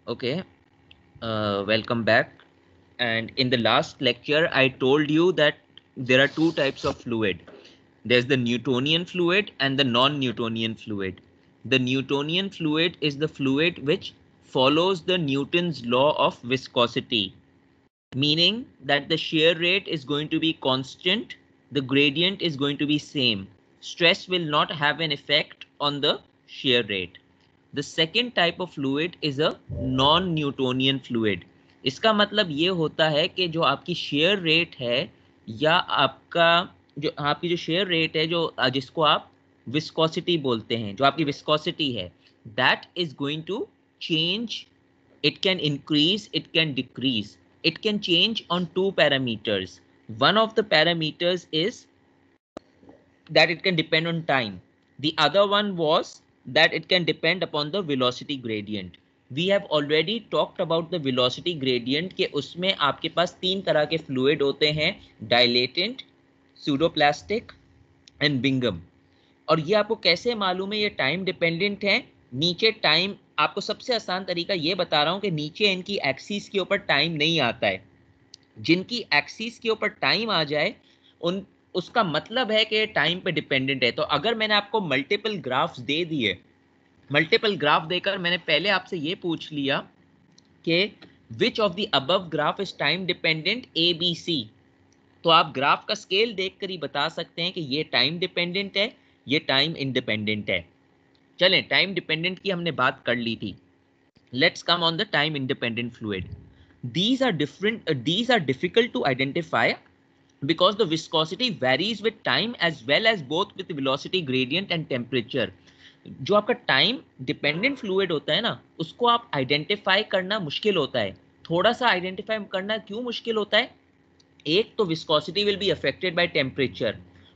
Okay, welcome back. And in the last lecture, I told you that there are two types of fluid. There's the Newtonian fluid and the non-Newtonian fluid. The Newtonian fluid is the fluid which follows the Newton's law of viscosity, meaning that the shear rate is going to be constant, the gradient is going to be same. Stress will not have an effect on the shear rate. The second type of fluid is a non-Newtonian fluid. इसका मतलब ये होता है कि जो आपकी share rate है या आपका जो आपकी जो शेयर रेट है जो जिसको आप विस्कोसिटी बोलते हैं, जो आपकी विस्कोसिटी है, that is going to change. It can increase, it can decrease, it can change on two parameters. One of the parameters is that it can depend on time. The other one was that it can depend upon the velocity gradient. We have already talked about the velocity gradient के उसमें आपके पास तीन तरह के fluid होते हैं, dilatant, pseudoplastic and Bingham. और ये आपको कैसे मालूम है ये टाइम डिपेंडेंट है? नीचे टाइम, आपको सबसे आसान तरीका ये बता रहा हूं कि नीचे इनकी एक्सिस के ऊपर टाइम नहीं आता है. जिनकी एक्सिस के ऊपर टाइम आ जाए उन उसका मतलब है कि टाइम पे डिपेंडेंट है. तो अगर मैंने आपको मल्टीपल ग्राफ्स दे दिए, मल्टीपल ग्राफ देकर मैंने पहले आपसे ये पूछ लिया कि which of the above graph is time dependent, A B C, तो आप ग्राफ का स्केल देखकर ही बता सकते हैं कि ये टाइम डिपेंडेंट है, ये टाइम इंडिपेंडेंट है. चलें, टाइम डिपेंडेंट की हमने बात कर ली थी. Let's come on the time independent fluid. These are difficult to identify because the viscosity varies with time as well as both with velocity gradient and temperature. जो आपका time dependent fluid होता है ना, उसको आप आइडेंटिफाई करना मुश्किल होता है. थोड़ा सा आइडेंटिफाई करना क्यों मुश्किल होता है? एक तो viscosity will be affected by temperature.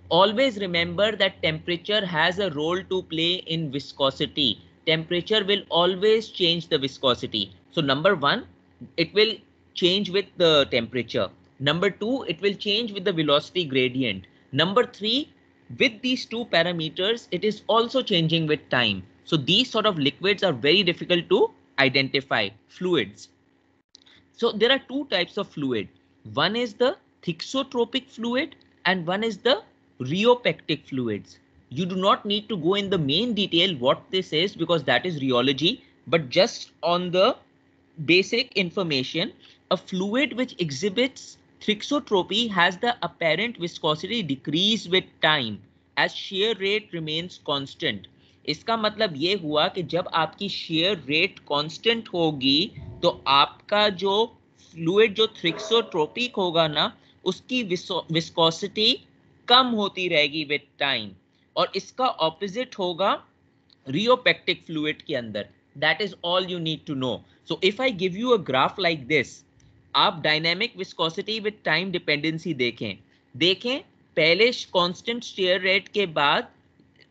Always remember that temperature has a role to play in viscosity. Temperature will always change the viscosity. So number one, it will change with the temperature. Number two, it will change with the velocity gradient. Number three, with these two parameters, it is also changing with time. So these sort of liquids are very difficult to identify. Fluids. So there are two types of fluid. One is the thixotropic fluid and one is the rheopectic fluids. You do not need to go in the main detail what this is because that is rheology, but just on the basic information, a fluid which exhibits thixotropy has the apparent viscosity decrease with time as shear rate remains constant. इसका मतलब ये हुआ कि जब आपकी share rate constant होगी तो आपका जो फ्लूइड जो थ्रिक्सोट्रोपिक होगा ना, उसकी विस्कोसिटी कम होती रहेगी विद टाइम, और इसका ऑपोजिट होगा रियोपेक्टिक फ्लूइड के अंदर. That is all you need to know. So if I give you a graph like this, आप dynamic viscosity with time dependency देखें. देखें पहले कांस्टेंट शेयर रेट के बाद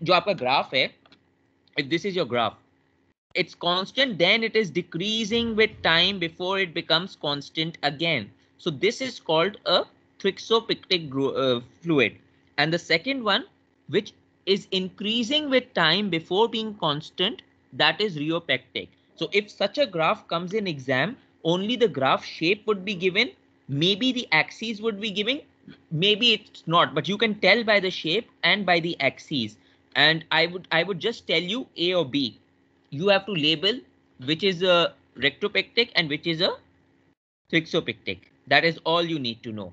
जो आपका ग्राफ है, if this is your graph, it's constant, then it is decreasing with time before it becomes constant again. So this is called a thixopectic fluid. And the second one, which is increasing with time before being constant, that is rheopectic. So if such a graph comes in exam, only the graph shape would be given, maybe the axes would be given, maybe it's not, but you can tell by the shape and by the axes. And I would just tell you A or B. You have to label which is a rectopectic and which is a thixopectic. That is all you need to know.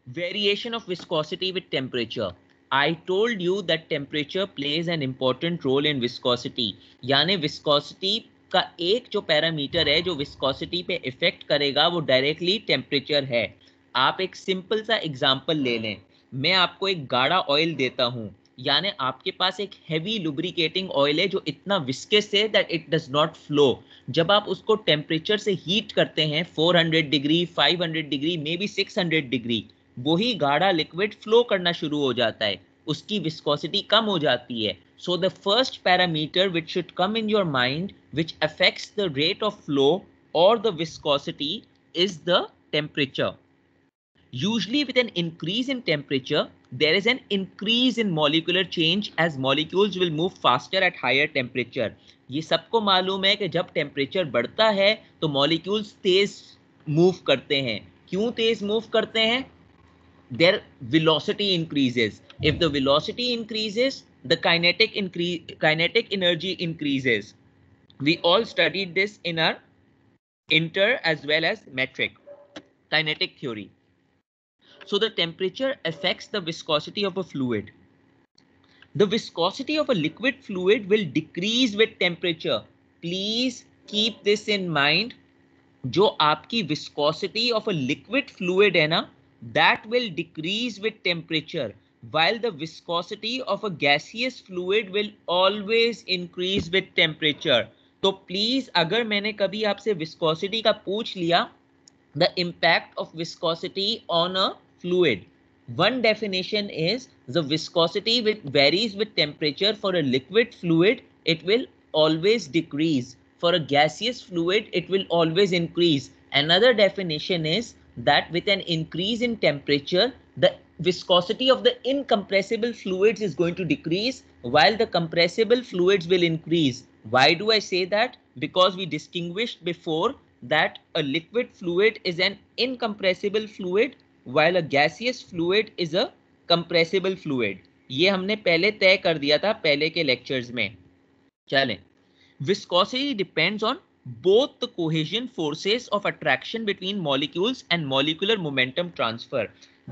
Variation of viscosity with temperature. I told you that temperature plays an important role in viscosity. यानी viscosity का एक जो parameter है जो viscosity पे effect करेगा वो directly temperature है. आप एक सिंपल सा एग्जांपल ले लें. मैं आपको एक गाढ़ा ऑयल देता हूं, यानी आपके पास एक हैवी लुब्रिकेटिंग ऑयल है जो इतना विस्कस है that it does not flow. जब आप उसको टेम्परेचर से हीट करते हैं 400 degree, 500 degree, may be 600 degree, वही गाढ़ा लिक्विड फ्लो करना शुरू हो जाता है, उसकी विस्कोसिटी कम हो जाती है. So the first parameter which should come in your mind which affects the rate of flow और the viscosity is the temperature. Usually with an increase in temperature, there is an increase in molecular change as molecules will move faster at higher temperature. ये सबको मालूम है कि जब temperature बढ़ता है तो मॉलिक्यूल्स तेज मूव करते हैं। क्यों तेज मूव करते हैं? Their velocity increases. If the velocity increases, the kinetic energy increases. We all studied this in our inter as well as metric kinetic theory. So the temperature affects the viscosity of a fluid. The viscosity of a liquid fluid will decrease with temperature. Please keep this in mind. जो आपकी viscosity of a liquid fluid है ना, that will decrease with temperature, while the viscosity of a gaseous fluid will always increase with temperature. तो please अगर मैंने कभी आपसे viscosity का पूछ लिया, the impact of viscosity on a fluid, one definition is the viscosity which varies with temperature. For a liquid fluid, it will always decrease. For a gaseous fluid, it will always increase. Another definition is that with an increase in temperature, the viscosity of the incompressible fluids is going to decrease while the compressible fluids will increase. Why do I say that? Because we distinguished before that a liquid fluid is an incompressible fluid while a gaseous fluid is a compressible fluid. ये हमने पहले तय कर दिया था पहले के lectures में. चलें. Viscosity depends on both the cohesion forces of attraction between molecules and molecular momentum transfer.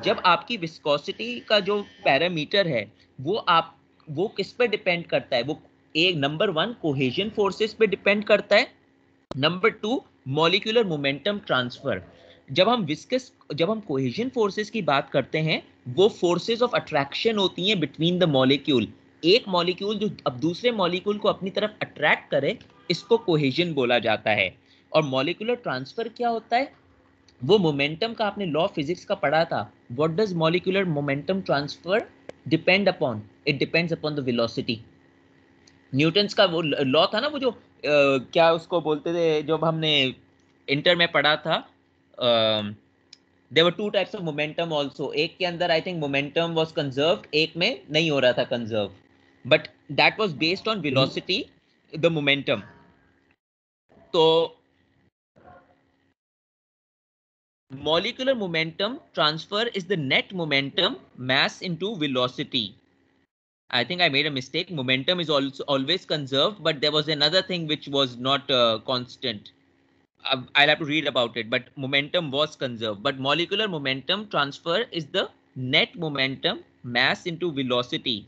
जब आपकी viscosity का जो पैरामीटर है वो किस पे डिपेंड करता है? वो एक नंबर 1 cohesion forces पे डिपेंड करता है. Number 2 molecular momentum transfer. जब हम कोहेजन फोर्सेस की बात करते हैं, वो फोर्सेस ऑफ अट्रैक्शन होती हैं बिटवीन द मॉलिक्यूल. एक मॉलिक्यूल जो अब दूसरे मॉलिक्यूल को अपनी तरफ अट्रैक्ट करे, इसको कोहेजन बोला जाता है. और मॉलिक्यूलर ट्रांसफर क्या होता है? वो मोमेंटम का आपने लॉ फिजिक्स का पढ़ा था. What does molecular momentum transfer depend upon? It depends upon the velocity. Newton's का वो लॉ था ना, वो जो क्या उसको बोलते थे, जब हमने इंटर में पढ़ा था. There were two types of momentum also. एक के अंदर I think momentum was conserved, एक में नहीं हो रहा था conserve, but that was based on velocity the momentum. तो molecular momentum transfer is the net momentum mass into velocity. I think I made a mistake. Momentum is also always conserved, but there was another thing which was not constant. I'll have to read about it, but momentum was conserved. But molecular momentum transfer is the net momentum mass into velocity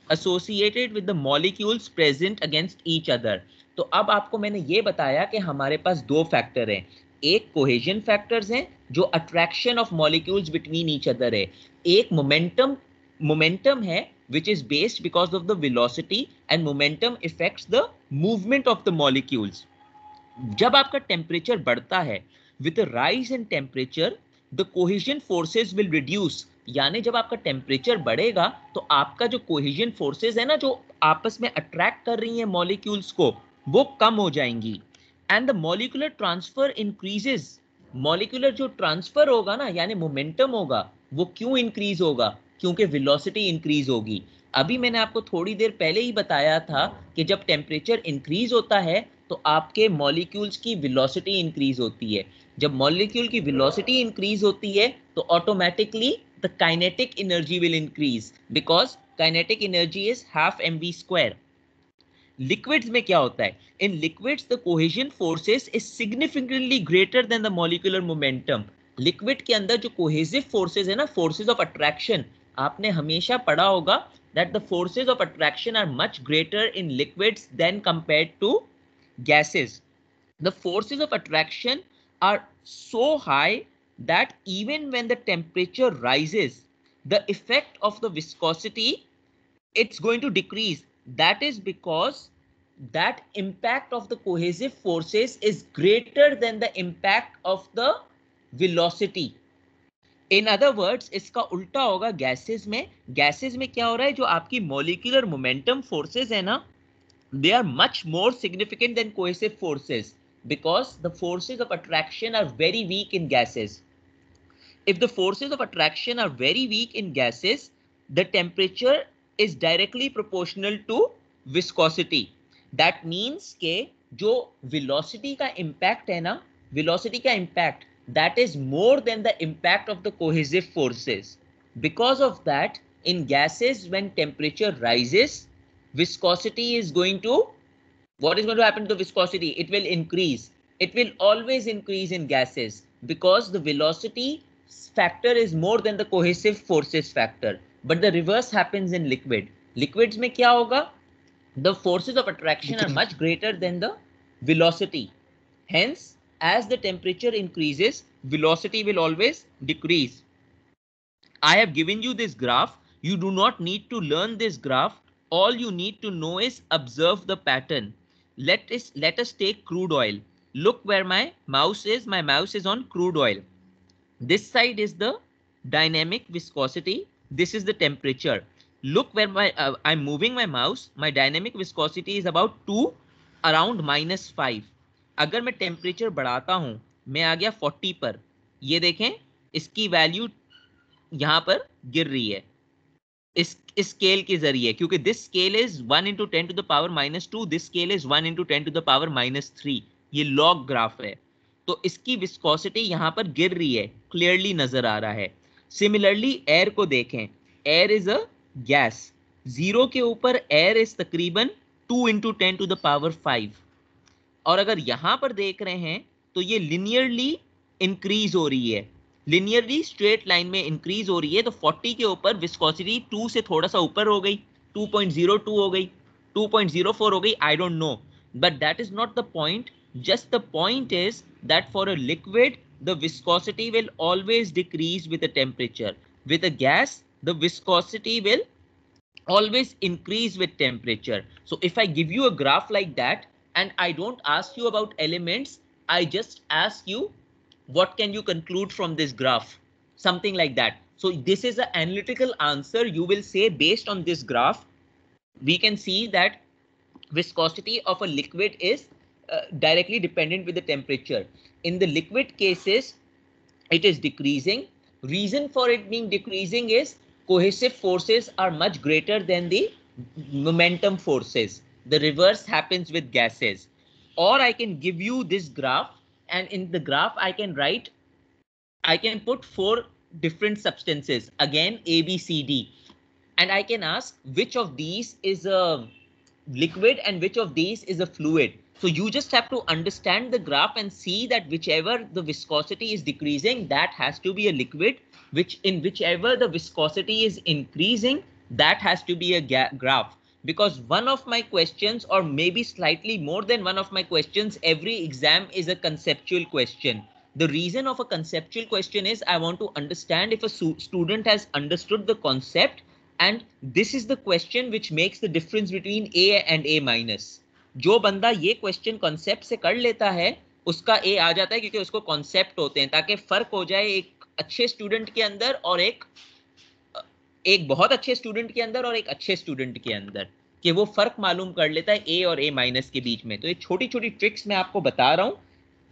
associated with the molecules present against each other. तो अब आपको मैंने ये बताया कि हमारे पास दो factor हैं. एक कोहेजन फैक्टर्स हैं जो attraction of molecules between each other है. एक मोमेंटम है which is based because of the velocity, and momentum affects the movement of the molecules. जब आपका टेम्परेचर बढ़ता है, with the rise in temperature, the cohesion forces will reduce. यानी जब आपका टेम्परेचर बढ़ेगा तो आपका जो कोहेजन फोर्सेस है ना, जो आपस में अट्रैक्ट कर रही हैं मॉलिक्यूल्स को, वो कम हो जाएंगी. And the molecular transfer increases. Molecular जो ट्रांसफर होगा ना, यानी मोमेंटम होगा, वो क्यों इंक्रीज होगा? क्योंकि वेलोसिटी इंक्रीज होगी. अभी मैंने आपको थोड़ी देर पहले ही बताया था कि जब टेम्परेचर इंक्रीज होता है तो आपके मॉलिक्यूल्स की वेलोसिटी इंक्रीज होती है. जब मॉलिक्यूल की वेलोसिटी इंक्रीज होती है तो automatically the kinetic energy will increase, because kinetic energy is half mv². Liquids में क्या होता है? In liquids the cohesion forces is significantly greater than the molecular momentum. Liquid के अंदर जो कोहेसिव फोर्सेस है ना, फोर्सेस ऑफ अट्रैक्शन, आपने हमेशा पढ़ा होगा that the forces of attraction are much greater in liquids than compared to gases. The forces of attraction are so high that even when the temperature rises, the effect of the viscosity, it's going to decrease. That is because that impact of the cohesive forces is greater than the impact of the velocity. In other words इसका उल्टा होगा gases में. Gases में क्या हो रहा है? जो आपकी मॉलिक्यूलर मोमेंटम फोर्सेस है ना, they are much more significant than cohesive forces, because the forces of attraction are very weak in gases. If the forces of attraction are very weak in gases, the temperature is directly proportional to viscosity. That means के जो velocity का impact है ना, velocity का impact that is more than the impact of the cohesive forces. Because of that, in gases, when temperature rises, viscosity is going to, what is going to happen to viscosity? It will increase. It will always increase in gases because the velocity factor is more than the cohesive forces factor. But the reverse happens in liquid. Liquids में क्या होगा? The forces of attraction are much greater than the velocity. Hence, as the temperature increases, velocity will always decrease. I have given you this graph. You do not need to learn this graph. All you need to know is observe the pattern. Let us take crude oil. Look where my mouse is. My mouse is on crude oil. This side is the dynamic viscosity. This is the temperature. Look where I'm moving my mouse. My dynamic viscosity is about 2, around -5. अगर मैं temperature बढ़ाता हूं, मैं आ गया 40 पर, ये देखें इसकी वैल्यू यहां पर गिर रही है इस स्केल के जरिए, क्योंकि this scale is 1 into 10 to the power -2, this scale is 1 into 10 to the power -3. ये लॉग ग्राफ है, तो इसकी विस्कोसिटी यहां पर गिर रही है, क्लियरली नजर आ रहा है. सिमिलरली एयर को देखें, एयर इज अ गैस. 0 के ऊपर एयर इज तकरीबन 2 into 10 to the power 5. और अगर यहां पर देख रहे हैं तो ये लिनियरली इंक्रीज हो रही है, लिनियरली स्ट्रेट लाइन में इंक्रीज हो रही है. तो 40 के ऊपर विस्कोसिटी 2 से थोड़ा सा ऊपर हो गई, 2.02 हो गई, 2.04 हो गई, I don't know, but that is not the point. Just the point is that for a liquid the viscosity will always decrease with the temperature. With a gas, the viscosity will always increase with temperature. So if I give you a graph like that and I don't ask you about elements, I just ask you what can you conclude from this graph, something like that. So this is an analytical answer. You will say based on this graph we can see that viscosity of a liquid is directly dependent with the temperature. In the liquid cases it is decreasing. Reason for it being decreasing is cohesive forces are much greater than the momentum forces. The reverse happens with gases. Or I can give you this graph, and in the graph I can write, I can put 4 different substances, again A, B, C, D, and I can ask which of these is a liquid and which of these is a fluid. So you just have to understand the graph and see that whichever the viscosity is decreasing, that has to be a liquid, which in whichever the viscosity is increasing, that has to be a graph. Because one of my questions, or maybe slightly more than one of my questions, every exam is a conceptual question. The reason of a conceptual question is I want to understand if a student has understood the concept, and this is the question which makes the difference between A and A minus. जो बंदा ये question concept से कर लेता है उसका ए आ जाता है, क्योंकि उसको कॉन्सेप्ट होते हैं, ताकि फर्क हो जाए एक अच्छे स्टूडेंट के अंदर और एक बहुत अच्छे स्टूडेंट के अंदर और एक अच्छे स्टूडेंट के अंदर, कि वो फर्क मालूम कर लेता है ए और ए माइनस के बीच में. तो ये छोटी छोटी ट्रिक्स मैं आपको बता रहा हूं.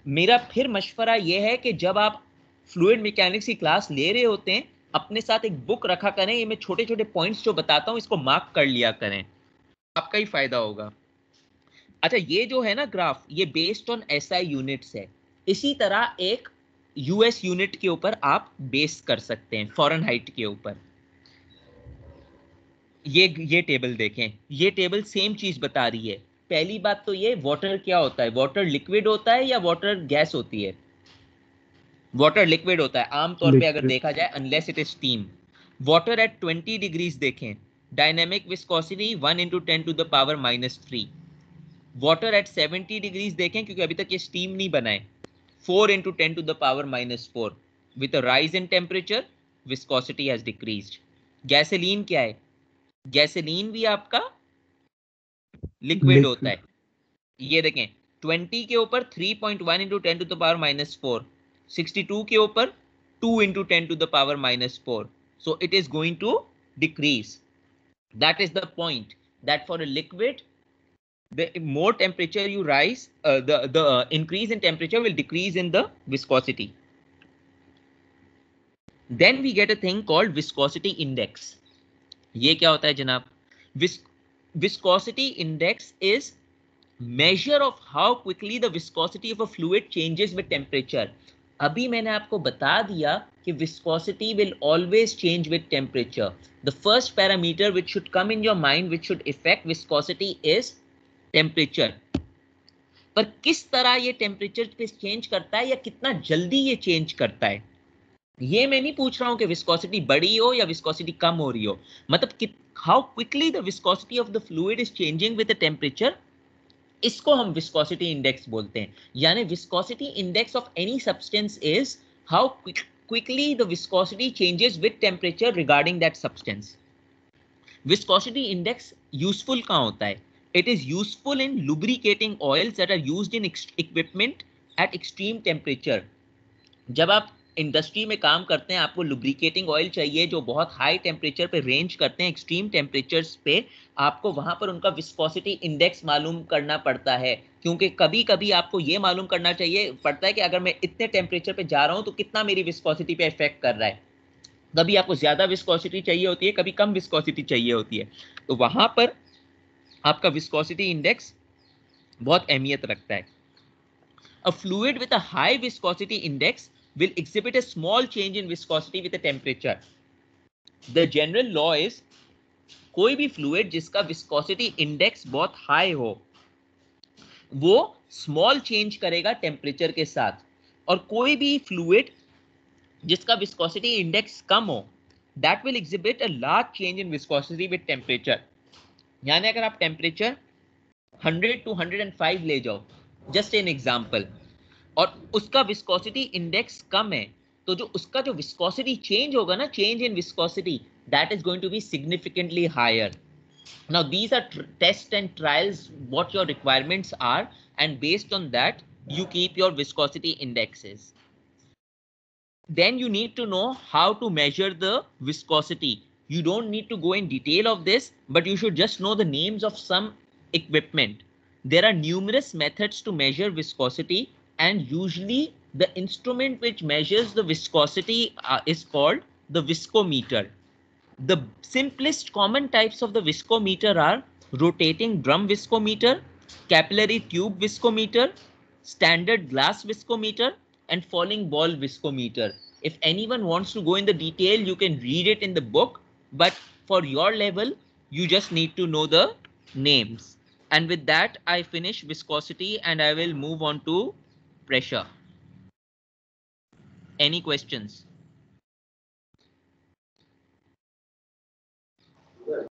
मेरा फिर मशवरा ये है कि जब आप फ्लूइड मैकेनिक्स की क्लास ले रहे होते हैं, अपने साथ एक बुक रखा करें. ये मैं छोटे छोटे पॉइंट्स जो बताता हूं इसको मार्क कर लिया करें, आपका ही फायदा होगा. अच्छा, ये जो है ना ग्राफ, ये बेस्ड ऑन एसआई यूनिट्स है. इसी तरह एक यूएस यूनिट के ऊपर आप बेस कर सकते हैं, फॉरेनहाइट के ऊपर. ये टेबल देखें, ये टेबल सेम चीज बता रही है. पहली बात तो ये, वाटर क्या होता है? वाटर लिक्विड होता है या वाटर गैस होती है? वाटर लिक्विड होता है आमतौर पे अगर देखा जाए, unless it is steam. Water at 20 degrees देखें, dynamic viscosity 1 into 10 to the power -3. Water at 70 degrees देखें, क्योंकि अभी तक ये स्टीम नहीं बना है, 4 into 10 to the power -4. With a rise in temperature viscosity has decreased. Gasoline क्या है? गैसोलीन भी आपका लिक्विड होता है. ये देखें, 20 के ऊपर 3.1 into 10 to the power -4, 62 के ऊपर 2 into 10 to the power -4. So it is going to decrease. That is the point, that for a liquid, the more temperature you rise, the increase in temperature will decrease in the viscosity. Then we get a thing called viscosity index. ये क्या होता है जनाब? Viscosity index is measure of how quickly the viscosity of a fluid changes with temperature. अभी मैंने आपको बता दिया कि viscosity will always change with temperature. The first parameter which should come in your mind which should affect viscosity is temperature. पर किस तरह ये टेम्परेचर पे चेंज करता है या कितना जल्दी ये चेंज करता है, ये मैं नहीं पूछ रहा हूं कि विस्कोसिटी बढ़ी हो या विस्कोसिटी कम हो रही हो, मतलब how quickly the viscosity of the fluid is changing with the temperature, इसको हम विस्कोसिटी इंडेक्स बोलते हैं. यानी viscosity index of any substance is how quickly the viscosity changes with temperature regarding that substance. Viscosity index useful कहां होता है? It is useful in lubricating oils that are used in equipment at extreme temperature. जब आप industry में काम करते हैं, आपको लुब्रिकेटिंग ऑयल चाहिए जो बहुत हाई टेम्परेचर पे रेंज करते हैं, एक्सट्रीम टेम्परेचर्स पे, आपको वहां पर उनका विस्कोसिटी इंडेक्स मालूम करना पड़ता है. क्योंकि कभी कभी आपको ये मालूम करना चाहिए पड़ता है कि अगर मैं इतने टेम्परेचर पे जा रहा हूं तो कितना मेरी विस्कोसिटी पे इफेक्ट कर रहा है. कभी आपको ज्यादा विस्कोसिटी चाहिए होती है, कभी कम विस्कोसिटी चाहिए होती है, तो वहां पर आपका विस्कोसिटी इंडेक्स बहुत अहमियत रखता है. A fluid with a high viscosity index will exhibit a small change in viscosity with the temperature. The general law is कोई भी फ्लूइड जिसका विस्कोसिटी इंडेक्स बहुत हाई हो वो स्मॉल चेंज करेगा टेम्परेचर के साथ, और कोई भी फ्लूइड जिसका विस्कोसिटी इंडेक्स कम हो that will exhibit a large change in viscosity with temperature. यानी अगर आप टेम्परेचर 100 to 105 ले जाओ, जस्ट एन एग्जांपल, और उसका विस्कोसिटी इंडेक्स कम है, तो जो उसका जो विस्कोसिटी चेंज होगा ना, change in viscosity, that is going to be significantly higher. Now these are tests and trials what your requirements are, and based on that you keep your viscosity indexes. Then you need to know how to measure the viscosity. You don't need to go in detail of this, but you should just know the names of some equipment. There are numerous methods to measure viscosity, and usually the instrument which measures the viscosity is called the viscometer. The simplest common types of the viscometer are rotating drum viscometer, capillary tube viscometer, standard glass viscometer, and falling ball viscometer. If anyone wants to go in the detail, you can read it in the book, but for your level, you just need to know the names. And with that, I finish viscosity and I will move on to pressure. Any questions?